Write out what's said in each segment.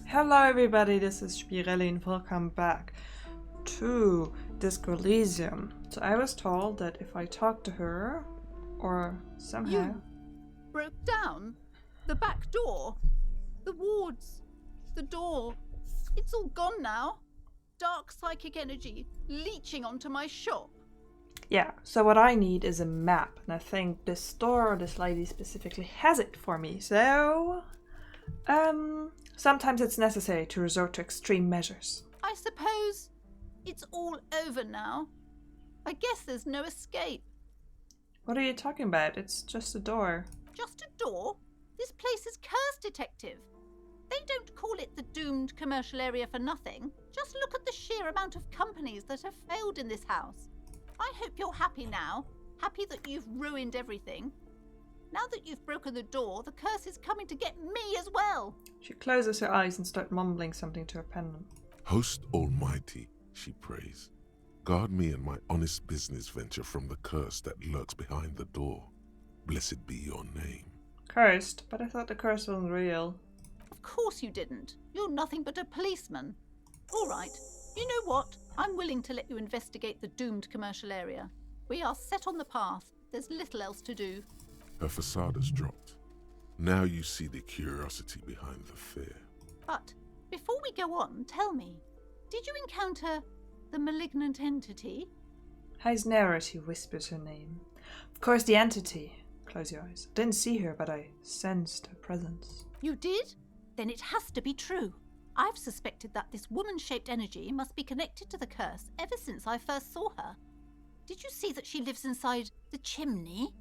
Hello everybody, this is Spirelli and welcome back to Disco Elysium. So I was told that if I talk to her, or somehow... You broke down? The back door? The wards? The door? It's all gone now. Dark psychic energy leeching onto my shop. Yeah, so what I need is a map, and I think this store, or this lady specifically, has it for me, so... sometimes it's necessary to resort to extreme measures. I suppose it's all over now. I guess there's no escape. What are you talking about? It's just a door. Just a door? This place is curse detective. They don't call it the doomed commercial area for nothing. Just look at the sheer amount of companies that have failed in this house. I hope you're happy now. Happy that you've ruined everything. Now that you've broken the door, the curse is coming to get me as well. She closes her eyes and starts mumbling something to her pendant. Host Almighty, she prays, guard me and my honest business venture from the curse that lurks behind the door. Blessed be your name. Cursed? But I thought the curse wasn't real. Of course you didn't. You're nothing but a policeman. All right, you know what? I'm willing to let you investigate the doomed commercial area. We are set on the path. There's little else to do. Her facade has dropped. Now you see the curiosity behind the fear. But before we go on, tell me, did you encounter the malignant entity? Eyes narrow as she whispers her name. Of course, the entity. Close your eyes. Didn't see her, but I sensed her presence. You did? Then it has to be true. I've suspected that this woman-shaped energy must be connected to the curse ever since I first saw her. Did you see that she lives inside the chimney?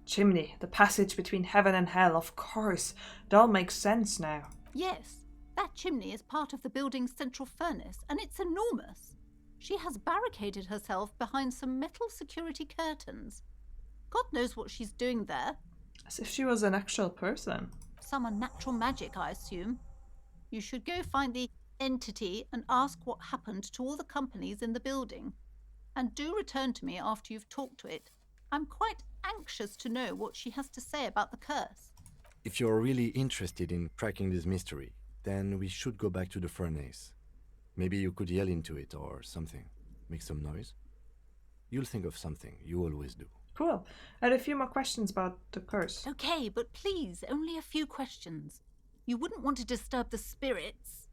Chimney, the passage between heaven and hell, of course. It all makes sense now. Yes, that chimney is part of the building's central furnace, and it's enormous. She has barricaded herself behind some metal security curtains. God knows what she's doing there. As if she was an actual person. Some unnatural magic, I assume. You should go find the entity and ask what happened to all the companies in the building. And do return to me after you've talked to it. I'm quite anxious to know what she has to say about the curse. If you're really interested in cracking this mystery, then we should go back to the furnace. Maybe you could yell into it or something. Make some noise. You'll think of something. You always do. Cool. I had a few more questions about the curse. Okay, but please, only a few questions. You wouldn't want to disturb the spirits.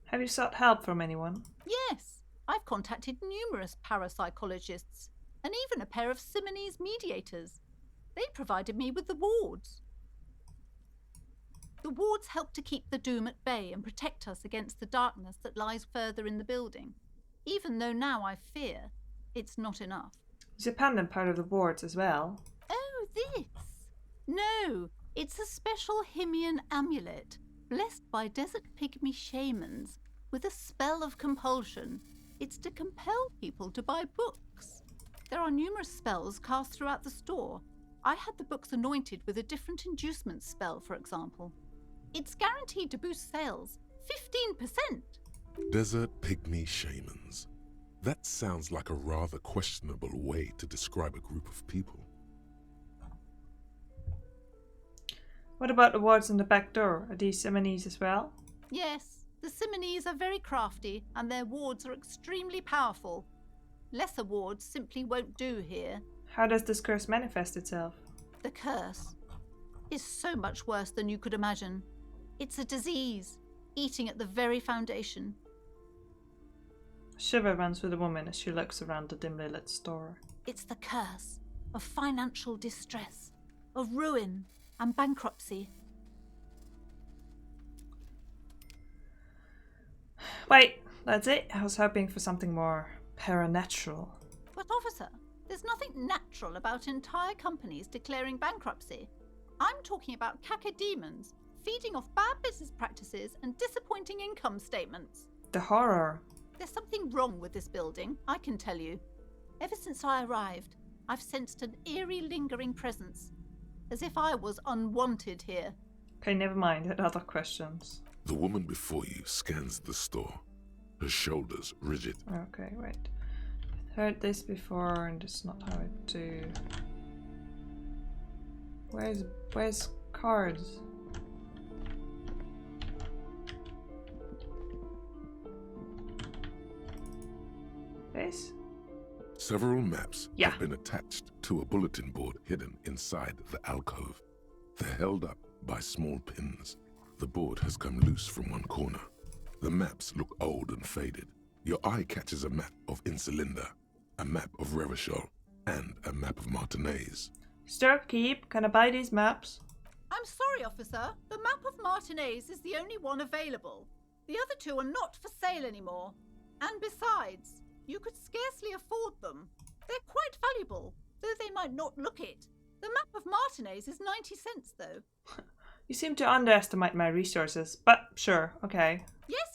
Have you sought help from anyone? Yes, I've contacted numerous parapsychologists and even a pair of Simonese mediators. They provided me with the wards. The wards help to keep the doom at bay and protect us against the darkness that lies further in the building, even though now I fear it's not enough. Is your pendant part of the wards as well? Oh, this? No, it's a special Himian amulet, blessed by desert pygmy shamans, with a spell of compulsion. It's to compel people to buy books. There are numerous spells cast throughout the store. I had the books anointed with a different inducement spell, for example. It's guaranteed to boost sales 15%. Desert pygmy shamans. That sounds like a rather questionable way to describe a group of people. What about the wards in the back door? Are these Simonese as well? Yes, the Simonese are very crafty and their wards are extremely powerful. Lesser wards simply won't do here. How does this curse manifest itself? The curse is so much worse than you could imagine. It's a disease, eating at the very foundation. A shiver runs through the woman as she looks around the dimly lit store. It's the curse of financial distress, of ruin and bankruptcy. Wait, that's it? I was hoping for something more paranatural. But officer, there's nothing natural about entire companies declaring bankruptcy. I'm talking about cacodemons feeding off bad business practices and disappointing income statements. The horror. There's something wrong with this building, I can tell you. Ever since I arrived, I've sensed an eerie lingering presence, as if I was unwanted here. Okay, never mind. I had other questions. The woman before you scans the store, her shoulders rigid. Okay, wait. Heard this before, and it's not how I do. Where's cards? Space? Several maps Yeah. have been attached to a bulletin board hidden inside the alcove. They're held up by small pins. The board has come loose from one corner. The maps look old and faded. Your eye catches a map of Insulinda, a map of Revachol, and a map of Martinez. Stir keep. Can I buy these maps? I'm sorry, officer. The map of Martinez is the only one available. The other two are not for sale anymore. And besides, you could scarcely afford them. They're quite valuable, though they might not look it. The map of Martinez is 90 cents, though. You seem to underestimate my resources, but sure, okay. Yes.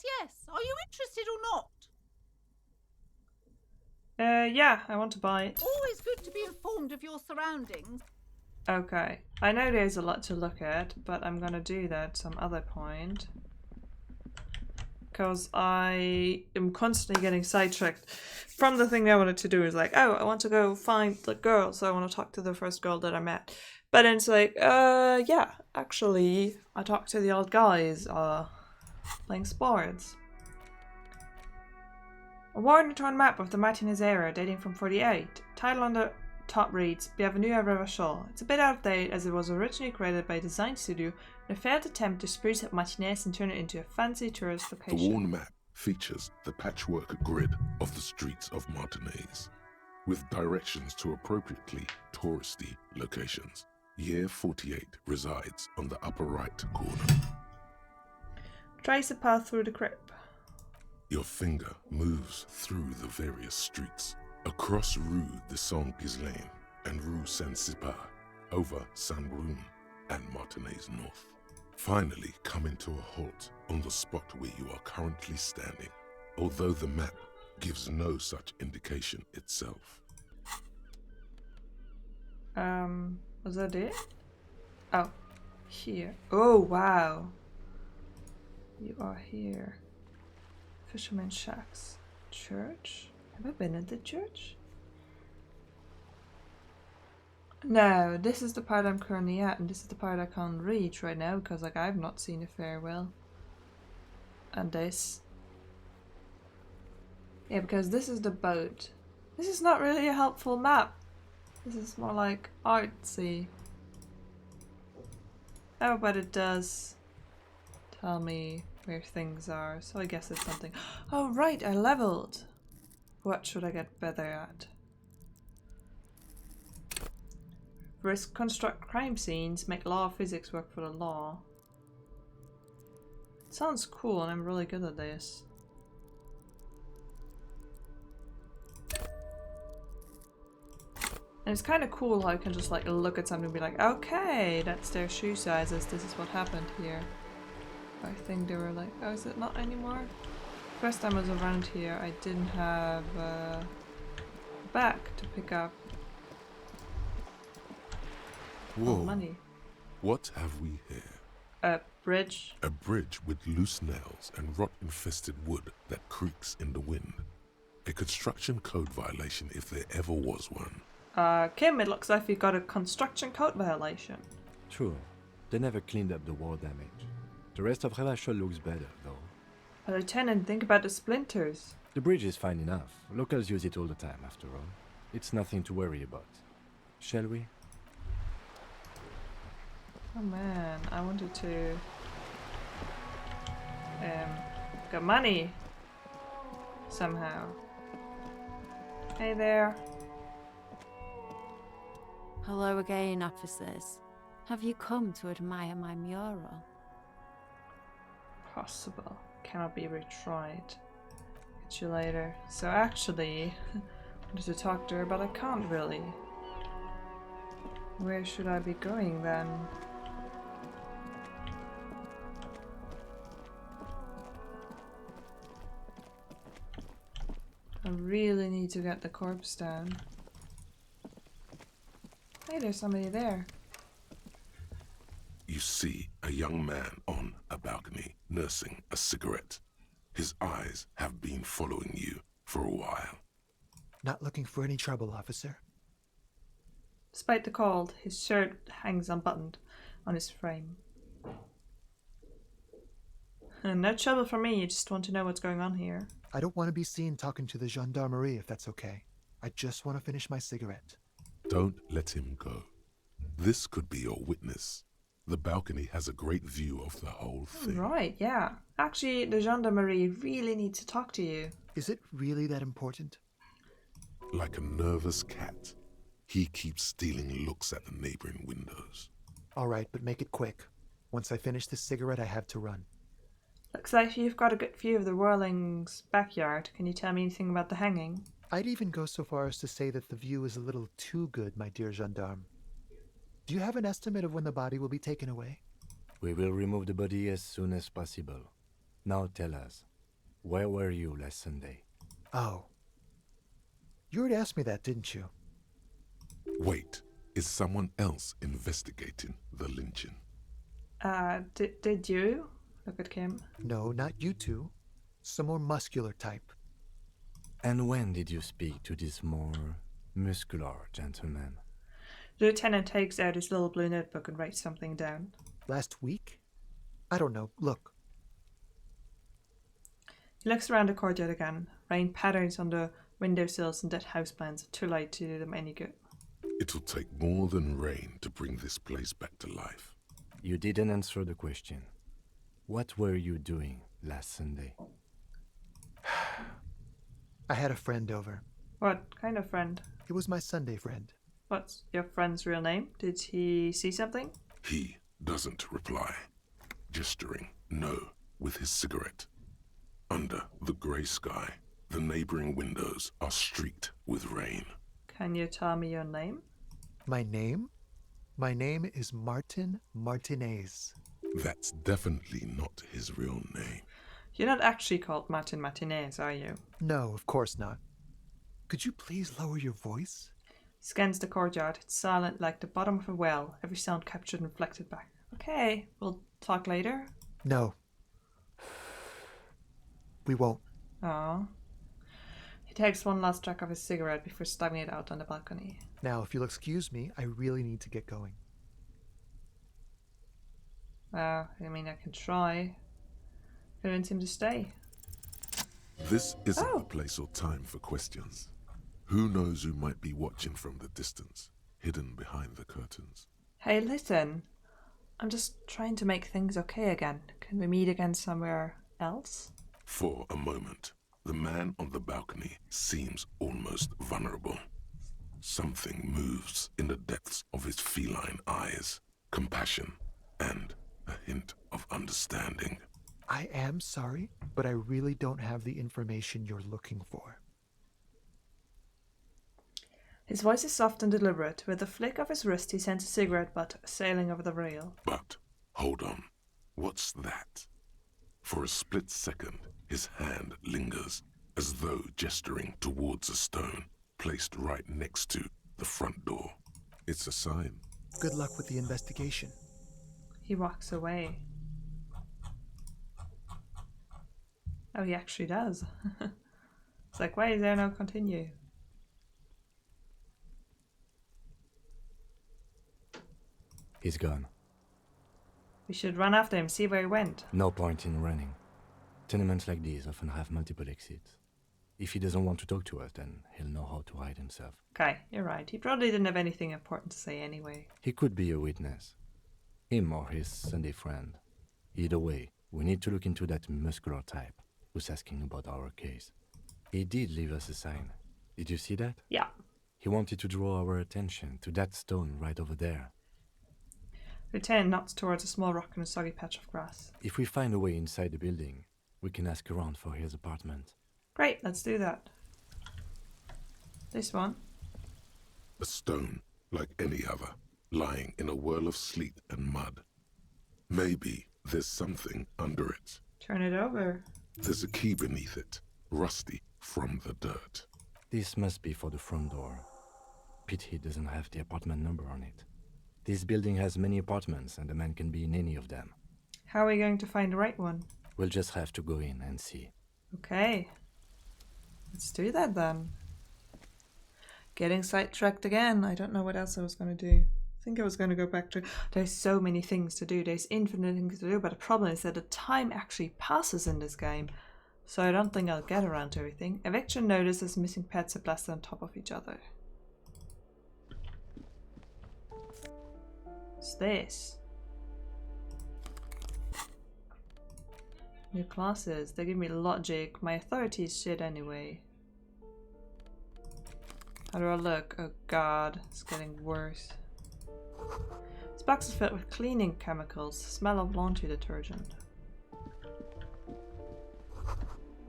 Are you interested or not? Yeah, I want to buy it. Always good to be informed of your surroundings. Okay, I know there's a lot to look at, but I'm gonna do that some other point. Because I am constantly getting sidetracked from the thing I wanted to do. Is like, oh, I want to go find the girl, so I want to talk to the first girl that I met. But then it's like, yeah, actually, I talked to the old guys, playing sports. A worn and torn map of the Martinez era dating from 48. Title on the top reads, Bienvenue à Revachol. It's a bit out of date as it was originally created by a design studio in a failed attempt to spruce up Martinez and turn it into a fancy tourist location. The worn map features the patchwork grid of the streets of Martinez, with directions to appropriately touristy locations. Year 48 resides on the upper right corner. Trace a path through the crypt. Your finger moves through the various streets, across Rue de Saint-Ghislain and Rue Saint-Cypar, over Saint-Brun and Martinez North. Finally coming to a halt on the spot where you are currently standing, although the map gives no such indication itself. Was that it? Oh, here. Oh, wow. You are here. Fisherman shacks. Church? Have I been at the church? No, this is the part I'm currently at, and this is the part I can't reach right now because, like, I've not seen a farewell. And this. Yeah, because this is the boat. This is not really a helpful map. This is more like artsy. Oh, but it does tell me where things are, so I guess it's something. Oh, right, I leveled. What should I get better at? Risk construct crime scenes, make law physics work for the law. It sounds cool and I'm really good at this. And it's kind of cool how I can just like look at something and be like, okay, that's their shoe sizes, this is what happened here. I think they were like, oh, is it not anymore? First time I was around here, I didn't have a bag to pick up. Whoa. Money. What have we here? A bridge. A bridge with loose nails and rot-infested wood that creaks in the wind. A construction code violation if there ever was one. Kim, it looks like we got a construction code violation. True. They never cleaned up the war damage. The rest of Revachol looks better, though. Lieutenant, think about the splinters. The bridge is fine enough. Locals use it all the time, after all. It's nothing to worry about. Shall we? Oh man, I wanted to get money somehow. Hey there. Hello again, officers. Have you come to admire my mural? Possible. Cannot be retried. Catch you later. So actually, I wanted to talk to her, but I can't really. Where should I be going then? I really need to get the corpse down. Hey, there's somebody there. You see a young man on a balcony nursing a cigarette. His eyes have been following you for a while. Not looking for any trouble, officer. Despite the cold, his shirt hangs unbuttoned on his frame. No trouble for me, you just want to know what's going on here. I don't want to be seen talking to the gendarmerie if that's okay. I just want to finish my cigarette. Don't let him go. This could be your witness. The balcony has a great view of the whole thing. Right, yeah. Actually, the gendarmerie really needs to talk to you. Is it really that important? Like a nervous cat, he keeps stealing looks at the neighboring windows. All right, but make it quick. Once I finish this cigarette, I have to run. Looks like you've got a good view of the Whirling's backyard. Can you tell me anything about the hanging? I'd even go so far as to say that the view is a little too good, my dear gendarme. Do you have an estimate of when the body will be taken away? We will remove the body as soon as possible. Now tell us, where were you last Sunday? Oh. You already asked me that, didn't you? Wait, is someone else investigating the lynching? Did you? Look at Kim. No, not you two. Some more muscular type. And when did you speak to this more muscular gentleman? The lieutenant takes out his little blue notebook and writes something down. Last week? I don't know. Look. He looks around the courtyard again. Rain patterns on the windowsills and dead houseplants. Too light to do them any good. It'll take more than rain to bring this place back to life. You didn't answer the question. What were you doing last Sunday? I had a friend over. What kind of friend? It was my Sunday friend. What's your friend's real name? Did he see something? He doesn't reply, gesturing no with his cigarette. Under the grey sky, the neighboring windows are streaked with rain. Can you tell me your name? My name? My name is Martin Martinez. That's definitely not his real name. You're not actually called Martin Martinez, are you? No, of course not. Could you please lower your voice? Scans the courtyard. It's silent like the bottom of a well. Every sound captured and reflected back. Okay, we'll talk later. No. We won't. Oh. He takes one last track of his cigarette before stubbing it out on the balcony. Now, if you'll excuse me, I really need to get going. I mean, I can try. Convince him to stay. This isn't the place or time for questions. Who knows who might be watching from the distance, hidden behind the curtains? Hey, listen. I'm just trying to make things okay again. Can we meet again somewhere else? For a moment, the man on the balcony seems almost vulnerable. Something moves in the depths of his feline eyes. Compassion and a hint of understanding. I am sorry, but I really don't have the information you're looking for. His voice is soft and deliberate. With a flick of his wrist, he sends a cigarette butt sailing over the rail. But, hold on. What's that? For a split second, his hand lingers, as though gesturing towards a stone placed right next to the front door. It's a sign. Good luck with the investigation. He walks away. Oh, he actually does. It's like, why is there no continue? He's gone. We should run after him, see where he went. No point in running. Tenements like these often have multiple exits. If he doesn't want to talk to us, then he'll know how to hide himself. Okay, you're right. He probably didn't have anything important to say anyway. He could be a witness. Him or his Sunday friend. Either way, we need to look into that muscular type who's asking about our case. He did leave us a sign. Did you see that? Yeah. He wanted to draw our attention to that stone right over there. Lieutenant nods towards a small rock and a soggy patch of grass. If we find a way inside the building, we can ask around for his apartment. Great, let's do that. This one. A stone, like any other, lying in a whirl of sleet and mud. Maybe there's something under it. Turn it over. There's a key beneath it, rusty from the dirt. This must be for the front door. Pity doesn't have the apartment number on it. This building has many apartments and the man can be in any of them. How are we going to find the right one? We'll just have to go in and see. Okay. Let's do that then. Getting sidetracked again. I don't know what else I was going to do. I think I was going to go back to... There's so many things to do. There's infinite things to do. But the problem is that the time actually passes in this game So I don't think I'll get around to everything. Eviction notices missing pets are blasted on top of each other. What's this? New classes. They give me logic. My authority is shit anyway. How do I look? Oh god, it's getting worse. This box is filled with cleaning chemicals. Smell of laundry detergent.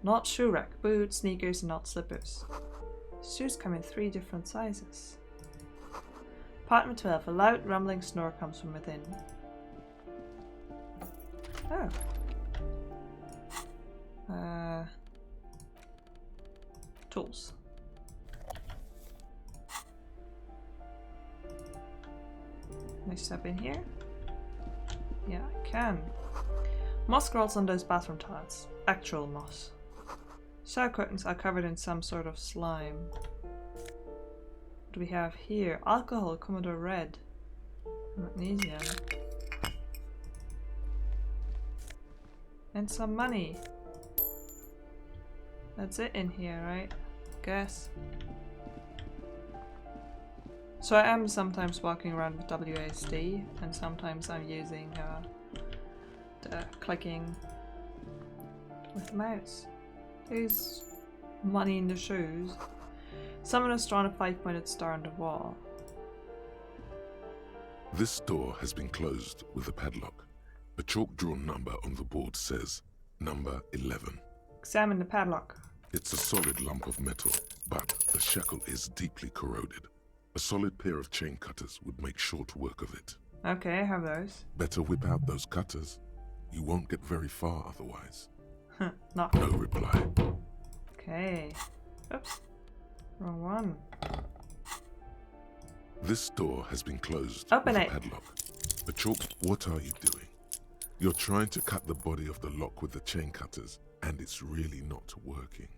Not shoe rack. Boots, sneakers, and not slippers. Shoes come in 3 different sizes. Apartment 12. A loud rumbling snore comes from within. Oh. Tools. Can I step in here? Yeah, I can. Moss crawls on those bathroom tiles. Actual moss. Shower curtains are covered in some sort of slime. What do we have here? Alcohol, Commodore Red. Magnesium. And some money. That's it in here, right? Guess. So I am sometimes walking around with WASD, and sometimes I'm using the clicking with the mouse. There's money in the shoes. Someone has drawn a 5-pointed star on the wall. This door has been closed with a padlock. A chalk-drawn number on the board says number 11. Examine the padlock. It's a solid lump of metal, but the shackle is deeply corroded. A solid pair of chain cutters would make short work of it. Okay, I have those. Better whip out those cutters. You won't get very far otherwise. Not. No reply. Okay. Oops. Wrong one. This door has been closed Open with it. a padlock. A chalk. What are you doing? You're trying to cut the body of the lock with the chain cutters, and it's really not working.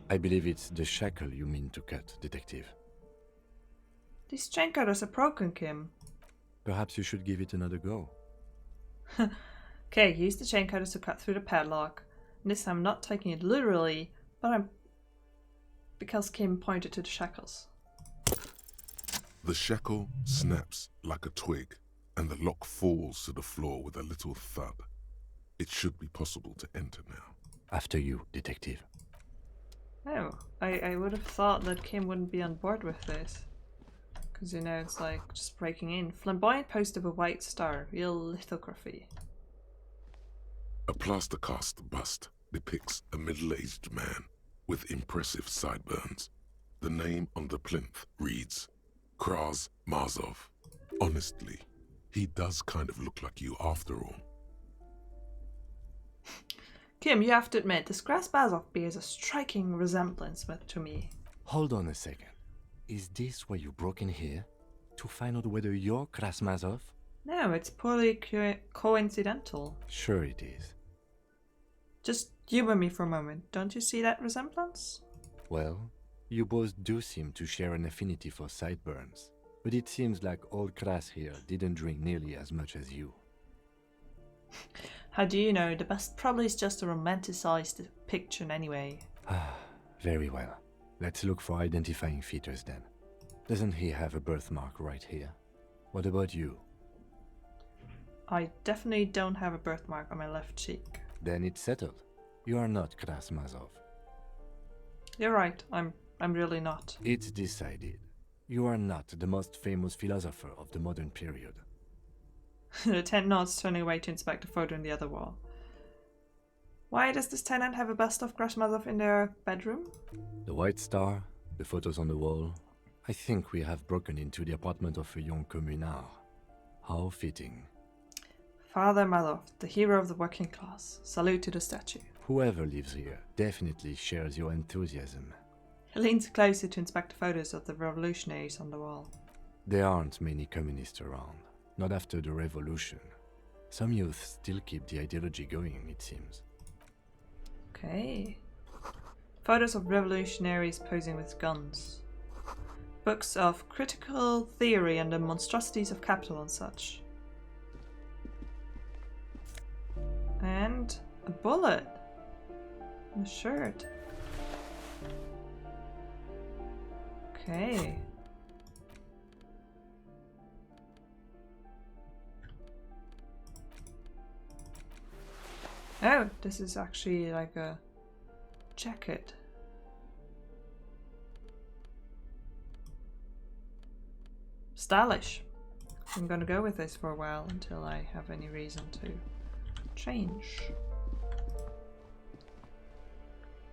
I believe it's the shackle you mean to cut, Detective. These chain cutters are broken, Kim. Perhaps you should give it another go. Okay, use the chain cutters to cut through the padlock. And this time I'm not taking it literally, but I'm... because Kim pointed to the shackles. The shackle snaps like a twig, and the lock falls to the floor with a little thud. It should be possible to enter now. After you, Detective. Oh, I would have thought that Kim wouldn't be on board with this. Because, you know, it's like just breaking in. Flamboyant post of a white star. Real lithography. A plaster cast bust depicts a middle-aged man with impressive sideburns. The name on the plinth reads Kraz Mazov. Honestly, he does kind of look like you after all. Kim, you have to admit, this Krasbazov bears a striking resemblance to me. Hold on a second. Is this why you broke in here? To find out whether you're Krasmazov? No, it's purely coincidental. Sure it is. Just humor me for a moment. Don't you see that resemblance? Well, you both do seem to share an affinity for sideburns. But it seems like old Kras here didn't drink nearly as much as you. How do you know? The best probably is just a romanticized depiction anyway. Very well. Let's look for identifying features then. Doesn't he have a birthmark right here? What about you? I definitely don't have a birthmark on my left cheek. Then it's settled. You are not Krasmazov. You're right, I'm really not. It's decided. You are not the most famous philosopher of the modern period. The tenant nods, turning away to inspect a photo in the other wall. Why does this tenant have a bust of Krasmazov in their bedroom? The white star, the photos on the wall. I think we have broken into the apartment of a young communard. How fitting. Father Malov, the hero of the working class. Salute to the statue. Whoever lives here definitely shares your enthusiasm. He leans closer to inspect the photos of the revolutionaries on the wall. There aren't many communists around. Not after the revolution. Some youth still keep the ideology going, it seems. Okay. Photos of revolutionaries posing with guns. Books of critical theory and the monstrosities of capital and such. And a bullet. The shirt. Okay. Oh, this is actually like a jacket. Stylish. I'm gonna go with this for a while until I have any reason to change.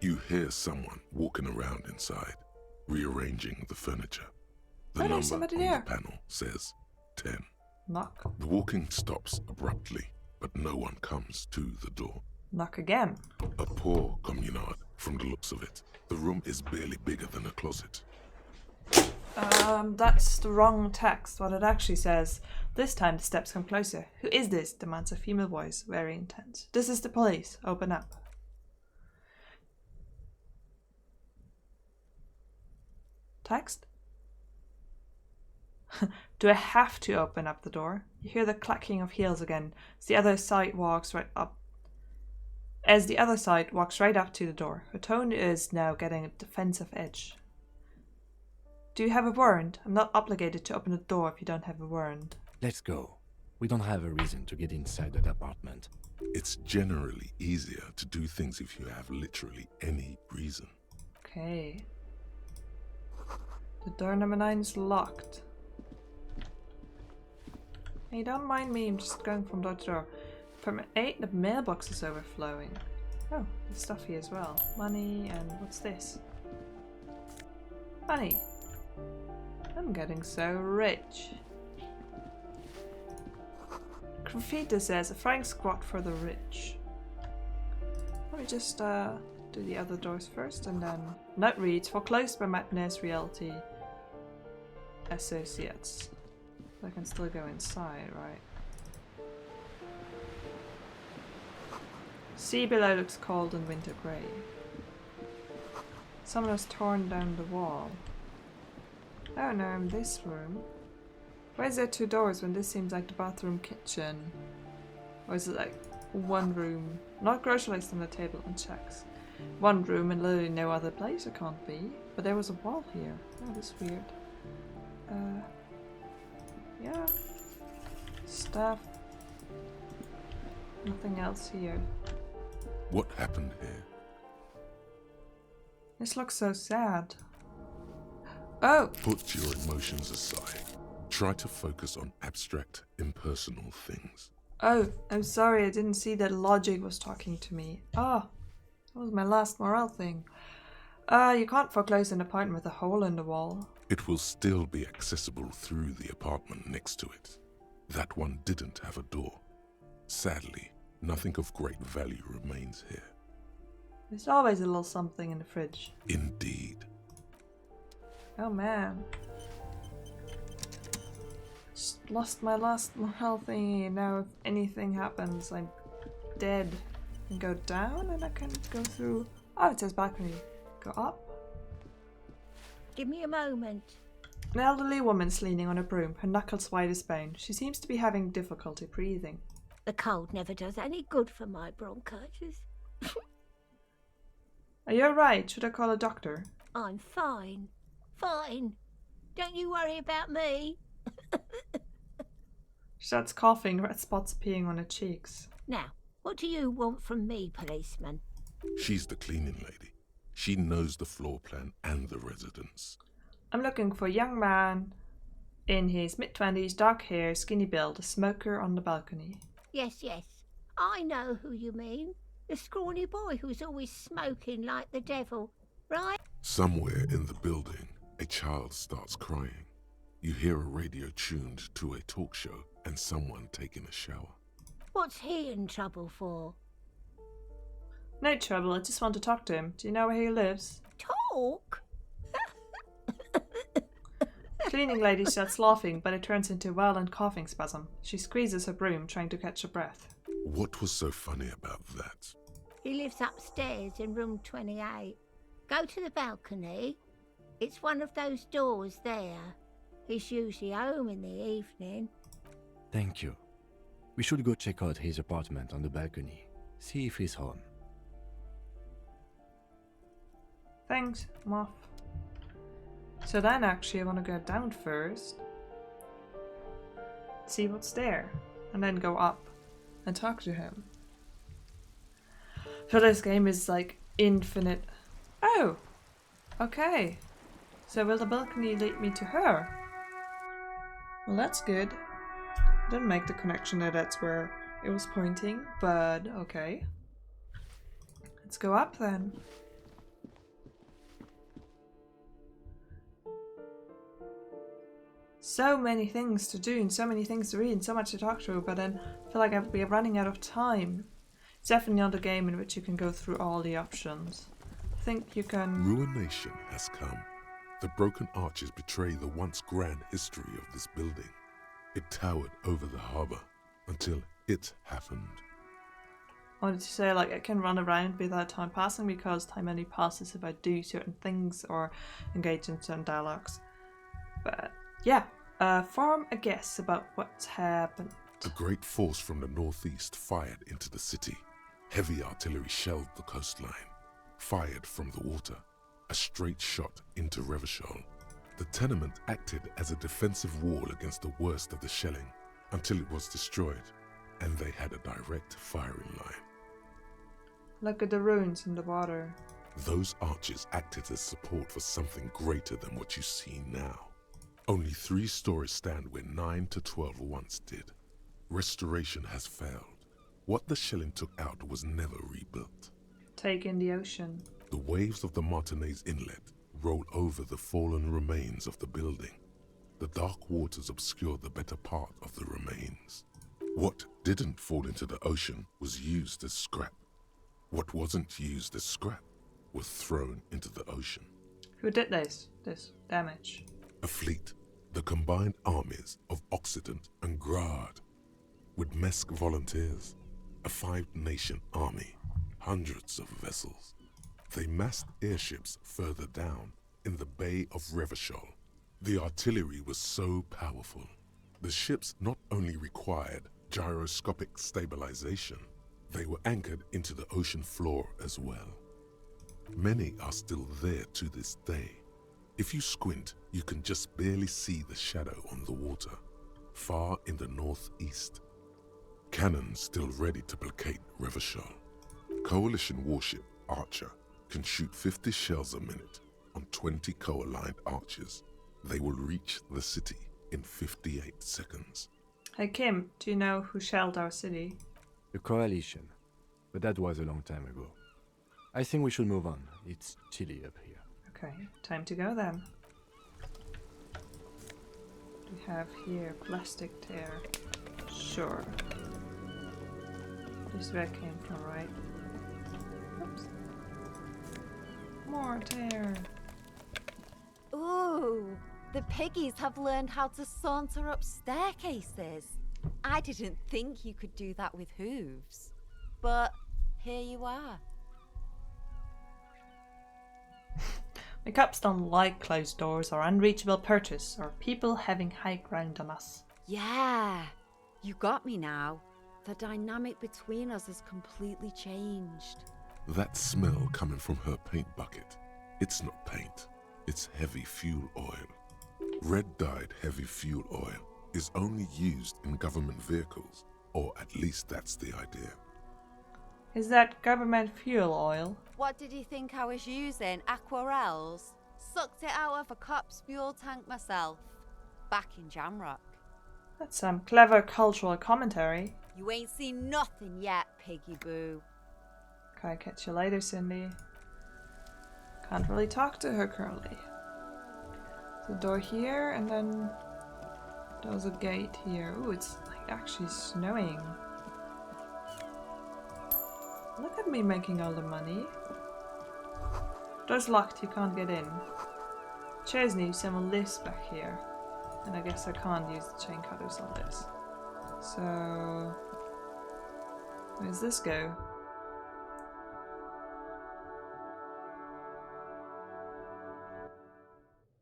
You hear someone walking around inside, rearranging the furniture. The Oh, there's number somebody on there. the panel says 10. Knock. The walking stops abruptly, but no one comes to the door. Knock again. A poor communard, from the looks of it. The room is barely bigger than a closet. That's the wrong text. What it actually says. This time the steps come closer. Who is this? Demands a female voice, very intense. This is the police. Open up. Text? Do I have to open up the door? You hear the clacking of heels again as the other side walks right up. As the other side walks right up to the door. Her tone is now getting a defensive edge. Do you have a warrant? I'm not obligated to open the door if you don't have a warrant. Let's go. We don't have a reason to get inside that apartment. It's generally easier to do things if you have literally any reason. Okay. The door number 9 is locked. Hey, don't mind me, I'm just going from door to door. From 8, the mailbox is overflowing. Oh, there's stuff here as well. Money, and what's this? Money. I'm getting so rich. Graffiti says, a franc squat for the rich. Let me just do the other doors first, and then... Note reads, foreclosed by Martinez Realty Associates. I can still go inside, right? Sea below looks cold and winter grey. Someone has torn down the wall. Oh no, in this room. Why is there 2 doors when this seems like the bathroom kitchen? Or is it like one room? Not grocery list on the table and checks. One room and literally no other place it can't be. But there was a wall here. Oh, that's weird. Yeah. Stuff. Nothing else here. What happened here? This looks so sad. Oh! Put your emotions aside. Try to focus on abstract, impersonal things. Oh, I'm sorry, I didn't see that logic was talking to me. Ah, that was my last morale thing. You can't foreclose an apartment with a hole in the wall. It will still be accessible through the apartment next to it. That one didn't have a door. Sadly, nothing of great value remains here. There's always a little something in the fridge. Indeed. Oh man. Just lost my last morale thingy. Now if anything happens, I'm dead. And go down and I can go through... Oh, it says balcony. Go up. Give me a moment. An elderly woman's leaning on a broom, her knuckles white as bone. She seems to be having difficulty breathing. The cold never does any good for my bronchitis. Are you alright? Should I call a doctor? I'm fine. Fine. Don't you worry about me. She starts coughing, red spots appearing on her cheeks. Now, what do you want from me, policeman? She's the cleaning lady. She knows the floor plan and the residence. I'm looking for a young man in his mid-20s, dark hair, skinny build, a smoker on the balcony. Yes. I know who you mean. The scrawny boy who's always smoking like the devil, right? Somewhere in the building, a child starts crying. You hear a radio tuned to a talk show and someone taking a shower. What's he in trouble for? No trouble, I just want to talk to him. Do you know where he lives? Talk? Cleaning lady starts laughing, but it turns into a violent coughing spasm. She squeezes her broom, trying to catch her breath. What was so funny about that? He lives upstairs in room 28. Go to the balcony. It's one of those doors there. He's usually home in the evening. Thank you. We should go check out his apartment on the balcony. See if he's home. Thanks, I'm off. So then actually I want to go down first. See what's there. And then go up and talk to him. So this game is like infinite. Oh! Okay. So will the balcony lead me to her? Well, that's good. I didn't make the connection that that's where it was pointing, but okay. Let's go up then. So many things to do and so many things to read and so much to talk through, but then I feel like I'll be running out of time. It's definitely not a game in which you can go through all the options. I think you can... Ruination has come. The broken arches betray the once grand history of this building. It towered over the harbor until it happened. I wanted to say, like, I can run around without time passing because time only passes if I do certain things or engage in certain dialogues. But yeah, form a guess about what's happened. A great force from the northeast fired into the city. Heavy artillery shelled the coastline. Fired from the water. A straight shot into Revachol. The tenement acted as a defensive wall against the worst of the shelling until it was destroyed, and they had a direct firing line. Look at the ruins in the water. Those arches acted as support for something greater than what you see now. Only 3 stories stand where 9 to 12 once did. Restoration has failed. What the shelling took out was never rebuilt. Take in the ocean. The waves of the Martinez Inlet roll over the fallen remains of the building. The dark waters obscure the better part of the remains. What didn't fall into the ocean was used as scrap. What wasn't used as scrap was thrown into the ocean. Who did this damage? A fleet, the combined armies of Occident and Grad, with Mesk volunteers, a 5-nation army, hundreds of vessels. They massed airships further down in the Bay of Revachol. The artillery was so powerful. The ships not only required gyroscopic stabilization, they were anchored into the ocean floor as well. Many are still there to this day. If you squint, you can just barely see the shadow on the water, far in the northeast. Cannon still ready to placate Revachol. Coalition warship Archer can shoot 50 shells a minute on 20 co-aligned archers. They will reach the city in 58 seconds. Hey Kim, do you know who shelled our city? The Coalition. But that was a long time ago. I think we should move on. It's chilly up here. Okay, time to go then. We have here plastic tear. Sure. This is where it came from, right? Oops. More tear. Ooh, the piggies have learned how to saunter up staircases. I didn't think you could do that with hooves. But here you are. My cops don't like closed doors or unreachable perches or people having high ground on us. Yeah, you got me now. The dynamic between us has completely changed. That smell coming from her paint bucket, it's not paint, it's heavy fuel oil. Red-dyed heavy fuel oil is only used in government vehicles, or at least that's the idea. Is that government fuel oil? What did you think I was using? Aquarels? Sucked it out of a cop's fuel tank myself. Back in Jamrock. That's some clever cultural commentary. You ain't seen nothing yet, piggy boo. Okay, catch you later, Cindy. Can't really talk to her currently. The door here, and then there's a gate here. Ooh, it's like actually snowing. Look at me making all the money. Door's locked, you can't get in. Chairs need some lifts back here. And I guess I can't use the chain cutters on this. So where's this go?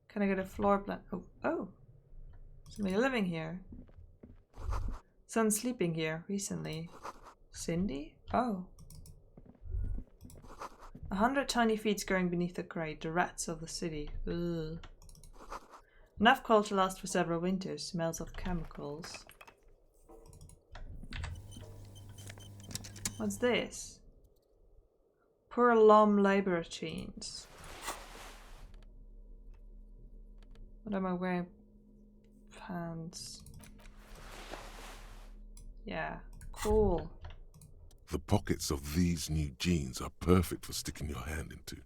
Can I get a floor plan? Oh. Somebody living here. Someone sleeping here recently. Cindy? Oh. 100 tiny feet scurrying beneath the grate, the rats of the city. Ugh. Enough coal to last for several winters. Smells of chemicals. What's this? Poor lom labor chains. What am I wearing? Pants. Yeah, cool. The pockets of these new jeans are perfect for sticking your hand into.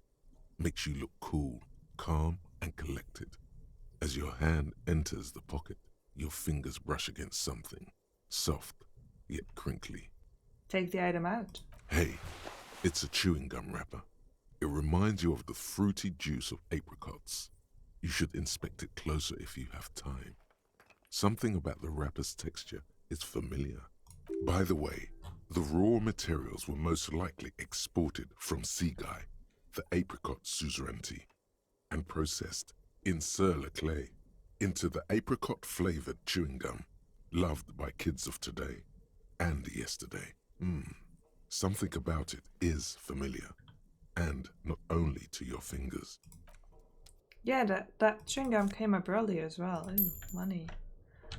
Makes you look cool, calm, and collected. As your hand enters the pocket, your fingers brush against something. Soft, yet crinkly. Take the item out. Hey, it's a chewing gum wrapper. It reminds you of the fruity juice of apricots. You should inspect it closer if you have time. Something about the wrapper's texture is familiar. By the way, the raw materials were most likely exported from Seaguy, the apricot suzerainty, and processed in Sur-le-Clay into the apricot-flavored chewing gum, loved by kids of today and yesterday. Something about it is familiar, and not only to your fingers. Yeah, that chewing gum came up earlier as well. Ooh, money.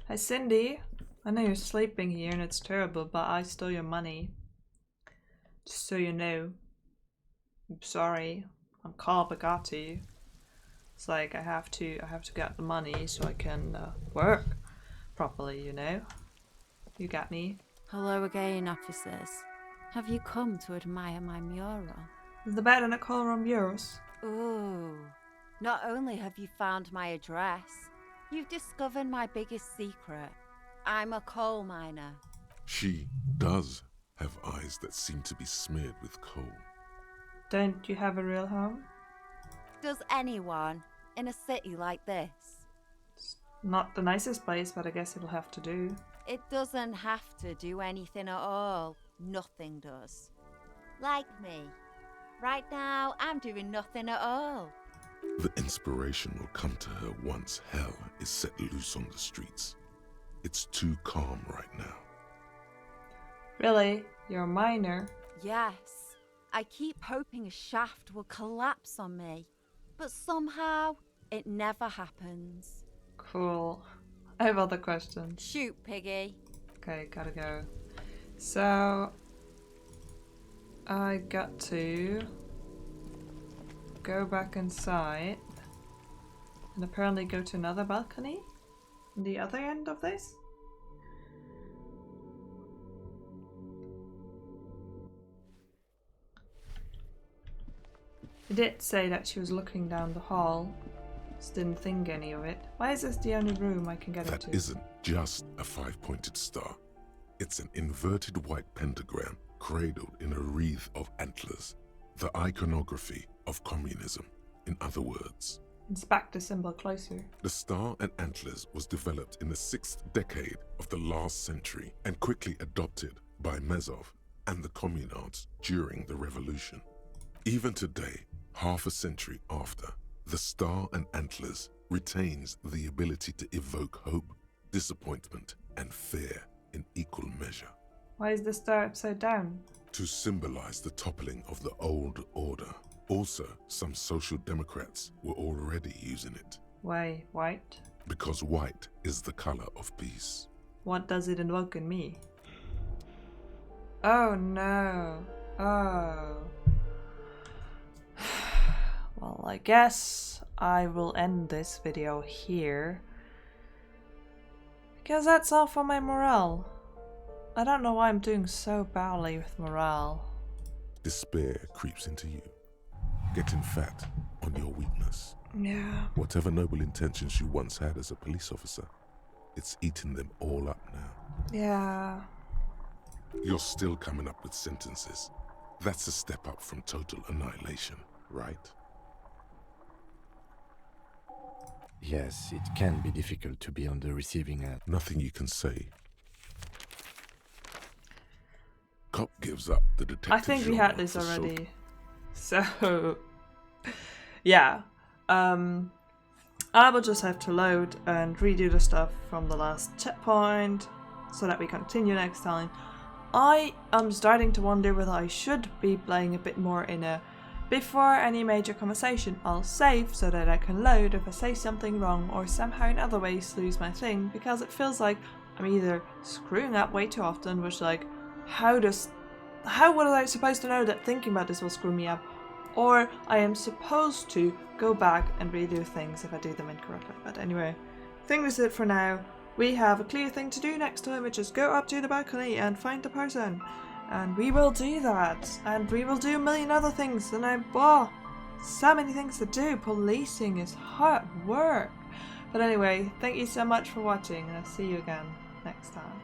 Hi Cindy. I know you're sleeping here and it's terrible, but I stole your money. Just so you know. I'm sorry. I'm Carl Bagatti. It's like I have to get the money so I can work properly, you know? You got me. Hello again, officers. Have you come to admire my mural? Is the bed in a colour on yours? Ooh. Not only have you found my address, you've discovered my biggest secret. I'm a coal miner. She does have eyes that seem to be smeared with coal. Don't you have a real home? Does anyone in a city like this? It's not the nicest place, but I guess it'll have to do. It doesn't have to do anything at all. Nothing does. Like me. Right now, I'm doing nothing at all. The inspiration will come to her once hell is set loose on the streets. It's too calm right now. Really? You're a miner? Yes. I keep hoping a shaft will collapse on me. But somehow, it never happens. Cool. I have other questions. Shoot, Piggy. Okay, gotta go. So I got to go back inside and apparently go to another balcony on the other end of this. It did say that she was looking down the hall. Just didn't think any of it. Why is this the only room I can get into? That isn't just a five-pointed star. It's an inverted white pentagram cradled in a wreath of antlers. The iconography of communism, in other words. Inspect the symbol closer. The star and antlers was developed in the 6th decade of the last century and quickly adopted by Mezov and the communards during the revolution. Even today, half a century after, the star and antlers retains the ability to evoke hope, disappointment, and fear in equal measure. Why is the star upside down? To symbolize the toppling of the old order. Also, some social democrats were already using it. Why white? Because white is the color of peace. What does it invoke in me? Oh no. Oh. Well, I guess I will end this video here. Because that's all for my morale. I don't know why I'm doing so badly with morale. Despair creeps into you, getting fat on your weakness. Yeah. Whatever noble intentions you once had as a police officer, it's eating them all up now. Yeah. You're still coming up with sentences. That's a step up from total annihilation, right? Yes, it can be difficult to be on the receiving end. Nothing you can say. Cop gives up, the detective. I think we had this already. So, yeah. I will just have to load and redo the stuff from the last checkpoint so that we continue next time. I am starting to wonder whether I should be playing a bit more in a Before any major conversation, I'll save so that I can load if I say something wrong or somehow in other ways lose my thing, because it feels like I'm either screwing up way too often, which like, how was I supposed to know that thinking about this will screw me up? Or I am supposed to go back and redo things if I do them incorrectly. But anyway, I think that's it for now. We have a clear thing to do next time, which is go up to the balcony and find the person. And we will do that. And we will do a million other things. And so many things to do. Policing is hard work. But anyway, thank you so much for watching, and I'll see you again next time.